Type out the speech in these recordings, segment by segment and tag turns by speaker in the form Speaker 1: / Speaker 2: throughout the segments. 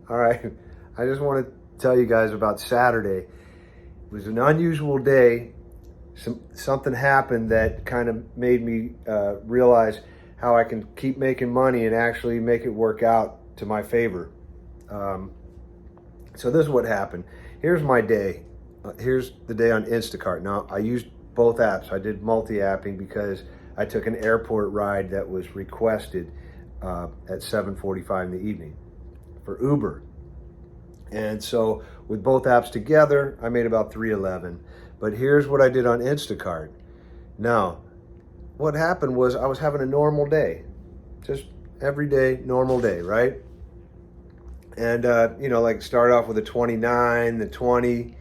Speaker 1: All right, I just want to tell you guys about Saturday. It was an unusual day. Something happened that kind of made me realize how I can keep making money and actually make it work out to my favor. So this is what happened. Here's my day. Here's the day on Instacart. Now, I used both apps. I did multi-apping because I took an airport ride that was requested at 7:45 in the evening for Uber. And so with both apps together, I made about $311. But here's what I did on Instacart. Now, what happened was I was having a normal day. Just everyday, normal day, right? And, like start off with a 29, the 20,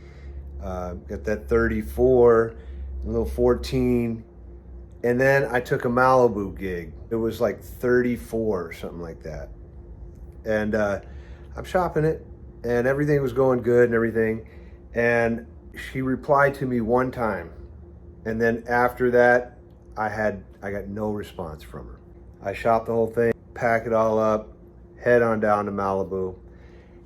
Speaker 1: got that 34, a little 14. And then I took a Malibu gig. It was like 34 or something like that. And I'm shopping it, and everything was going good and everything. And she replied to me one time. And then after that, I got no response from her. I shopped the whole thing, pack it all up, head on down to Malibu.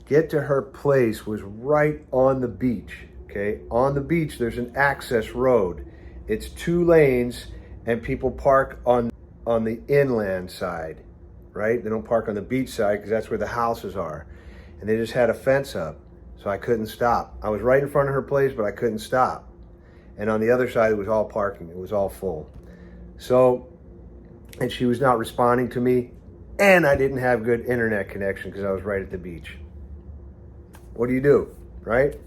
Speaker 1: Get to her place was right on the beach, okay? On the beach, there's an access road. It's 2 lanes, and people park on the inland side, right? They don't park on the beach side because that's where the houses are. And they just had a fence up, so I couldn't stop. I was right in front of her place, but I couldn't stop. And on the other side, it was all parking. It was all full. So, and she was not responding to me, and I didn't have good internet connection because I was right at the beach. What do you do, right?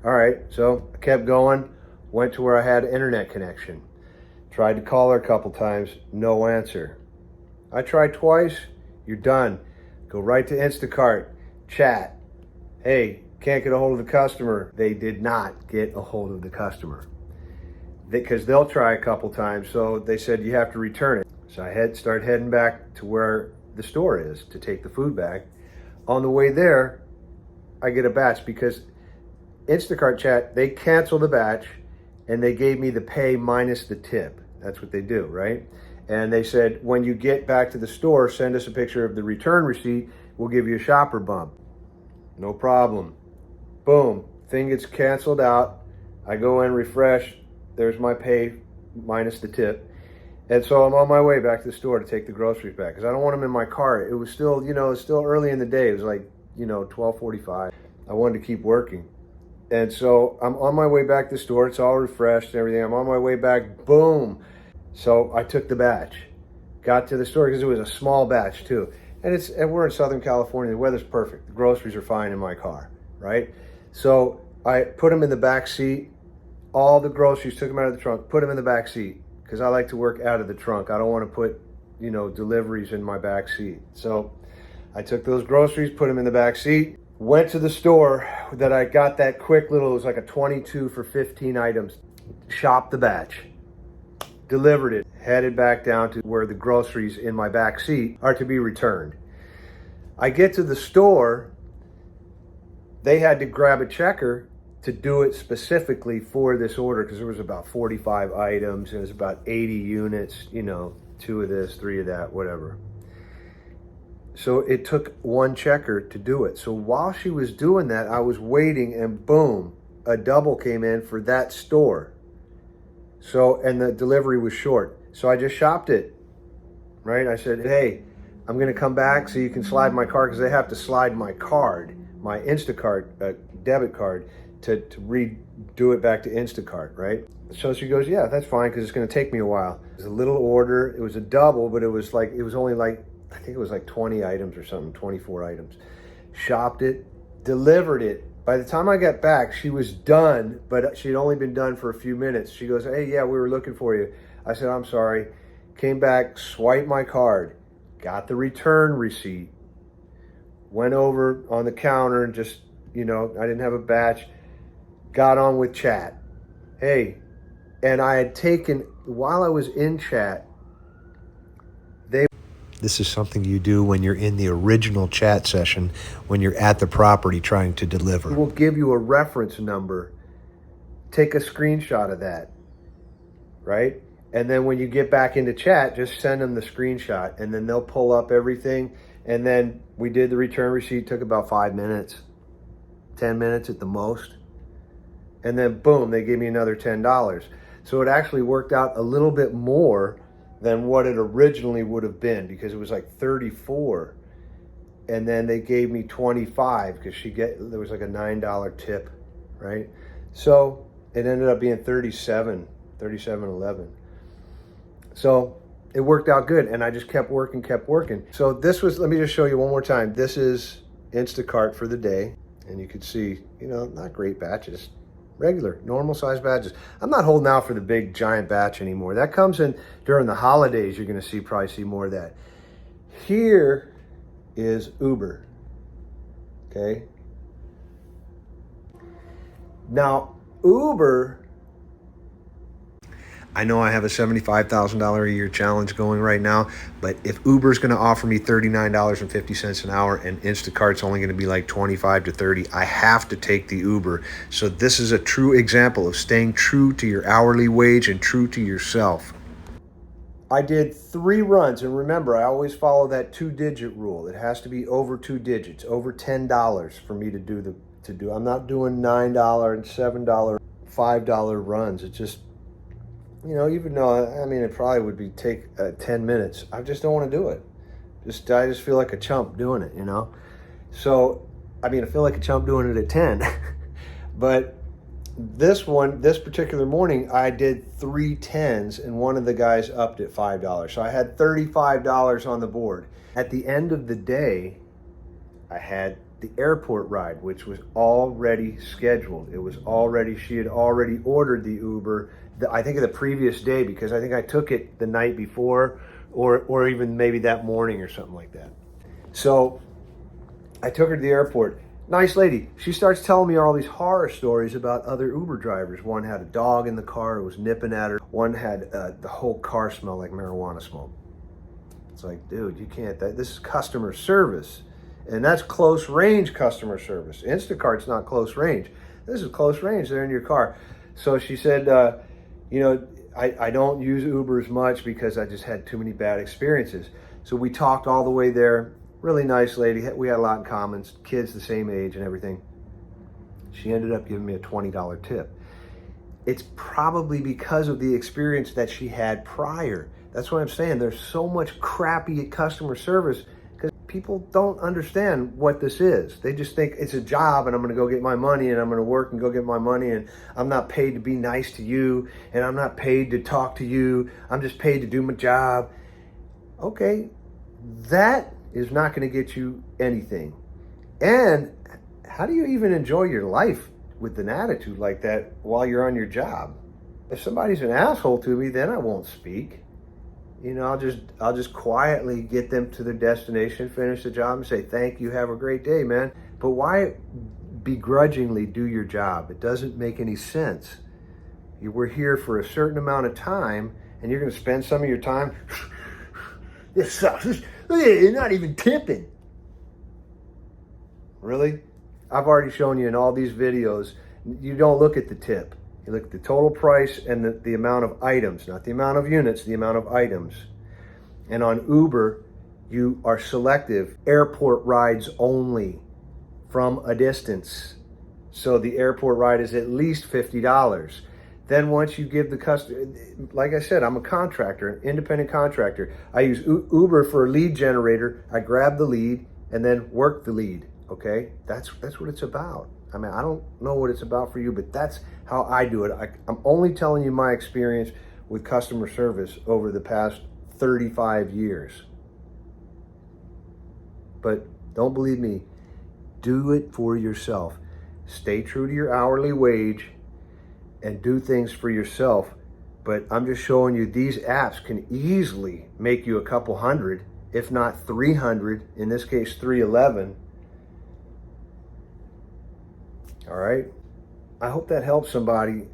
Speaker 1: All right, so I kept going, went to where I had internet connection. Tried to call her a couple times, no answer. I tried twice, you're done. Go right to Instacart, chat. Hey, can't get a hold of the customer. They did not get a hold of the customer because they'll try a couple times. So they said you have to return it. So I started heading back to where the store is to take the food back. On the way there, I get a batch because Instacart chat, they cancel the batch and they gave me the pay minus the tip. That's what they do, right? And they said, when you get back to the store, send us a picture of the return receipt. We'll give you a shopper bump. No problem. Boom, thing gets canceled out. I go in, refresh. There's my pay minus the tip. And so I'm on my way back to the store to take the groceries back because I don't want them in my car. It was still, it's still early in the day. It was like, 12:45. I wanted to keep working. And so I'm on my way back to the store. It's all refreshed and everything. I'm on my way back. Boom. So I took the batch, got to the store because it was a small batch too. And we're in Southern California. The weather's perfect. The groceries are fine in my car, right? So I put them in the back seat. All the groceries, took them out of the trunk, put them in the back seat because I like to work out of the trunk. I don't want to put, deliveries in my back seat. So I took those groceries, put them in the back seat, went to the store that I got that quick little, it was like a 22 for 15 items, shopped the batch, delivered it, headed back down to where the groceries in my back seat are to be returned. I get to the store, they had to grab a checker to do it specifically for this order because there was about 45 items, it was about 80 units, 2 of this, 3 of that, whatever. So it took one checker to do it. So while she was doing that, I was waiting and boom, a double came in for that store. So, and the delivery was short. So I just shopped it, right? I said, hey, I'm gonna come back so you can slide my card because they have to slide my card, my Instacart debit card to redo it back to Instacart, right? So she goes, yeah, that's fine because it's gonna take me a while. It was a little order, it was a double, but it was only like, I think it was like 20 items or something, 24 items. Shopped it, delivered it. By the time I got back, she was done, but she'd only been done for a few minutes. She goes, hey, yeah, we were looking for you. I said, I'm sorry. Came back, swiped my card, got the return receipt, went over on the counter and just, I didn't have a batch, got on with chat. Hey, and I had taken, while I was in chat, this is something you do when you're in the original chat session, when you're at the property trying to deliver. We'll give you a reference number. Take a screenshot of that, right? And then when you get back into chat, just send them the screenshot and then they'll pull up everything And then we did the return receipt, took about 5 minutes, 10 minutes at the most. And then boom, they gave me another $10. So it actually worked out a little bit more than what it originally would have been, because it was like 34. And then they gave me 25 because there was like a $9 tip, right? So it ended up being 37.11. So it worked out good, and I just kept working. So this was, let me just show you one more time. This is Instacart for the day, and you can see, not great batches, regular, normal size batches. I'm not holding out for the big giant batch anymore. That comes in during the holidays. You're gonna probably see more of that. Here is Uber, okay? Now, Uber, I know I have a $75,000 a year challenge going right now, but if Uber's gonna offer me $39.50 an hour and Instacart's only gonna be like 25 to 30, I have to take the Uber. So this is a true example of staying true to your hourly wage and true to yourself. I did 3 runs, and remember, I always follow that 2-digit rule. It has to be over 2 digits, over $10 for me to do I'm not doing $9 and $7, $5 runs. It's just, even though, it probably would take 10 minutes. I just don't want to do it. I just feel like a chump doing it, So, I feel like a chump doing it at 10. But this particular morning, I did 3 10s, and one of the guys upped at $5. So I had $35 on the board. At the end of the day, I had the airport ride, which was already scheduled. She had already ordered the Uber, I think the previous day, because I think I took it the night before, or even maybe that morning or something like that. So I took her to the airport. Nice lady. She starts telling me all these horror stories about other Uber drivers. One had a dog in the car, it was nipping at her. One had the whole car smelled like marijuana smoke. It's like, dude, you can't, this is customer service. And that's close range customer service. Instacart's not close range. This is close range. They're in your car. So she said, I don't use Uber as much because I just had too many bad experiences. So we talked all the way there. Really nice lady. We had a lot in common. Kids the same age and everything. She ended up giving me a $20 tip. It's probably because of the experience that she had prior. That's what I'm saying. There's so much crappy customer service because people don't understand what this is. They just think it's a job and I'm going to go get my money and I'm going to work and go get my money, and I'm not paid to be nice to you and I'm not paid to talk to you. I'm just paid to do my job. Okay, that is not going to get you anything. And how do you even enjoy your life with an attitude like that while you're on your job? If somebody's an asshole to me, then I won't speak. I'll just quietly get them to their destination, finish the job, and say, thank you, have a great day, man. But why begrudgingly do your job? It doesn't make any sense. We're here for a certain amount of time, and you're going to spend some of your time, this sucks. You're not even tipping. Really? I've already shown you in all these videos, you don't look at the tip. You look at the total price and the amount of items, not the amount of units, the amount of items. And on Uber, you are selective. Airport rides only from a distance. So the airport ride is at least $50. Then once you give the customer, like I said, I'm a contractor, an independent contractor. I use Uber for a lead generator. I grab the lead and then work the lead, okay? That's what it's about. I don't know what it's about for you, but that's how I do it. I'm only telling you my experience with customer service over the past 35 years. But don't believe me, do it for yourself. Stay true to your hourly wage and do things for yourself. But I'm just showing you these apps can easily make you a couple hundred, if not 300, in this case 311. All right. I hope that helps somebody.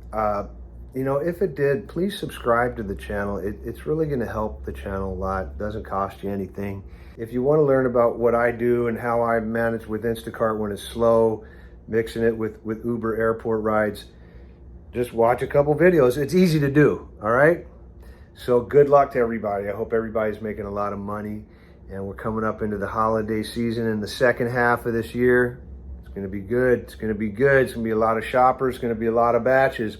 Speaker 1: If it did, please subscribe to the channel. It's really going to help the channel a lot. It doesn't cost you anything. If you want to learn about what I do and how I manage with Instacart when it's slow, mixing it with Uber airport rides, just watch a couple videos. It's easy to do. All right. So good luck to everybody. I hope everybody's making a lot of money. and we're coming up into the holiday season in the second half of this year. It's going to be good. It's going to be good. It's going to be a lot of shoppers. It's going to be a lot of batches.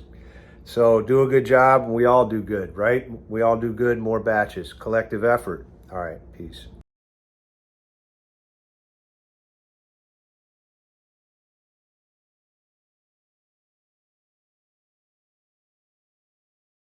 Speaker 1: So do a good job, and we all do good, right? We all do good, more batches, collective effort. All right, peace.